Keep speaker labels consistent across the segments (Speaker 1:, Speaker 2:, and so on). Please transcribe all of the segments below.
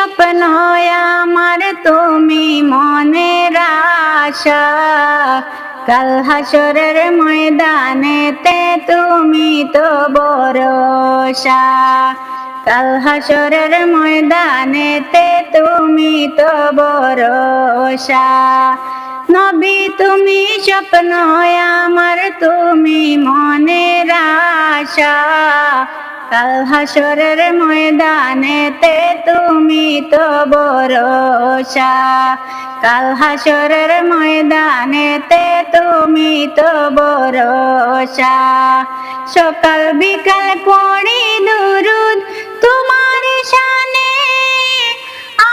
Speaker 1: স্বপ্ন আমার, তুমি মনের আশা। কাল হাসরের ময়দানেতে তুমি তো ভরসা। কাল হাসরের ময়দানেতে তুমি তো ভরসা। নবী তুমি স্বপ্ন আমার, তুমি মনের আশা। কাল হাসরের ময়দানেতে তুমি তো ভরসা। কাল হাসরের ময়দানেতে তুমি তো ভরসা। সকাল বিকাল পড়ি দুরুদ তোমার শানে,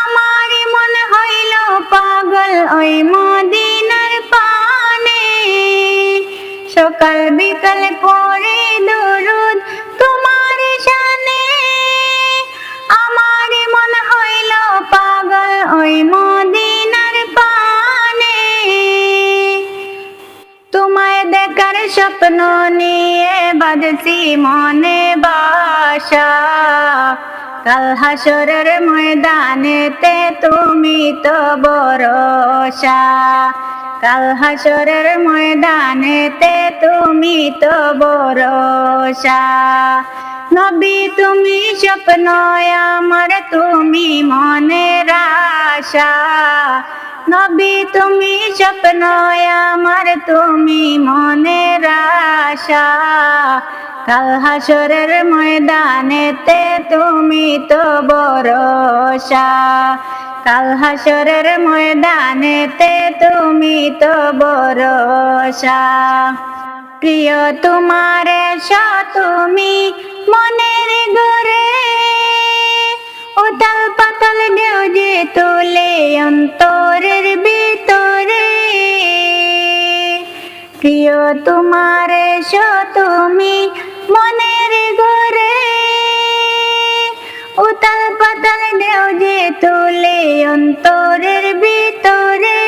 Speaker 1: আমার মন হইল পাগল ওই মদিনার পানে। সকাল বিকাল পড়ি দুরুদ তোমার শানে, আমার মন হইল পাগল ওই মদিনার পানে। তোমায় দেখার স্বপ্ন নিয়ে বাঁধছি মনে বাসা। কাল হাসরের ময়দানেতে তুমি তো ভরসা। কাল হাসরের ময়দানেতে তুমি তো ভরসা। নবী তুমি স্বপ্ন আমার, তুমি মনের আশা। নবী তুমি স্বপ্ন আমার, তুমি মনের আশা। কাল হাসরের ময়দানেতে তুমি তো ভরসা। কাল হাসরের ময়দানেতে তুমি তো ভরসা। প্রিয় তোমার এসো তুমি মনের ঘরে, উতাল পাতাল ঢেউ যে তোলে অন্তরের ভিতরে। প্রিয় তোমার এসো তুমি মনের ঘরে, উতাল পাতাল ঢেউ যে তোলে অন্তরের ভিতরে।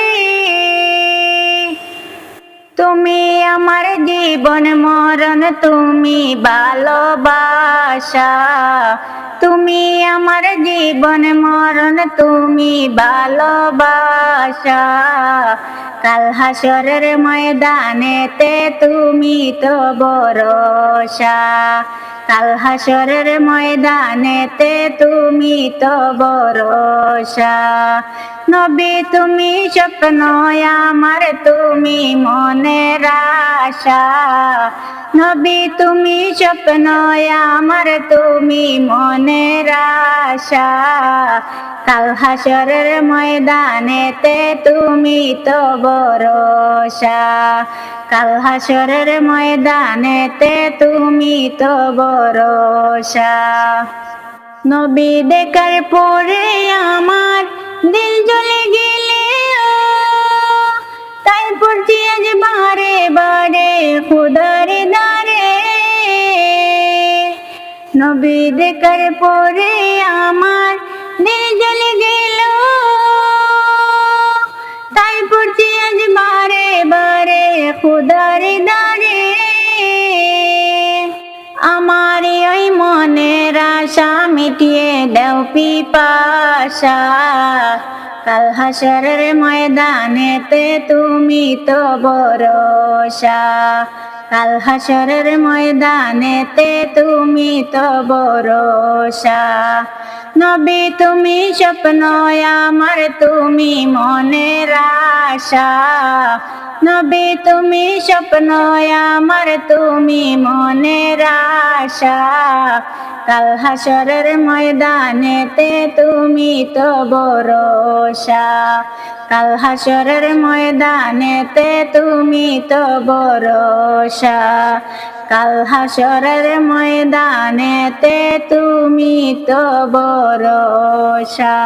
Speaker 1: তুমি আমার জীবন মরণ, তুমি ভালোবাসা। তুমি আমার জীবন মরণ, তুমি ভালোবাসা। কাল হাসরের ময়দানেতে তুমি তো ভরসা। কাল হাসরের ময়দানেতে তুমি তো ভরসা। নবী তুমি স্বপ্ন আমার, তুমি মনের আশা। নবী তুমি স্বপ্ন আমার, তুমি মনের আশা। কাল হাসরের ময়দানেতে তুমি তো ভরসা। কাল হাসরের ময়দানেতে তুমি তো ভরসা। নবী দেখার পরে আমার দিল জ্বলে গেলে, তাই পড়ছি আজ বারে বারে খুদার দারে। নবী দেখার পরে আমার দিল জ্বলে গেল, তাই পড়ছি আজ বারে বারে খুদার দারে। আমার ওই মনের আশা মিটিয়ে দাও পিপাসা। কাল হাসরের ময়দানেতে তুমি তো ভরসা। কাল হাসরের ময়দানেতে তুমি তো ভরসা। নবী তুমি স্বপ্ন আমার, তুমি মনের আশা। নবী তুমি স্বপ্ন আমার, তুমি মনের আশা। কাল হাসরের ময়দানেতে তুমি তো ভরসা। কাল হাসরের ময়দানেতে তুমি তো ভরসা। কাল হাসরের ময়দানেতে তুমি তো ভরসা।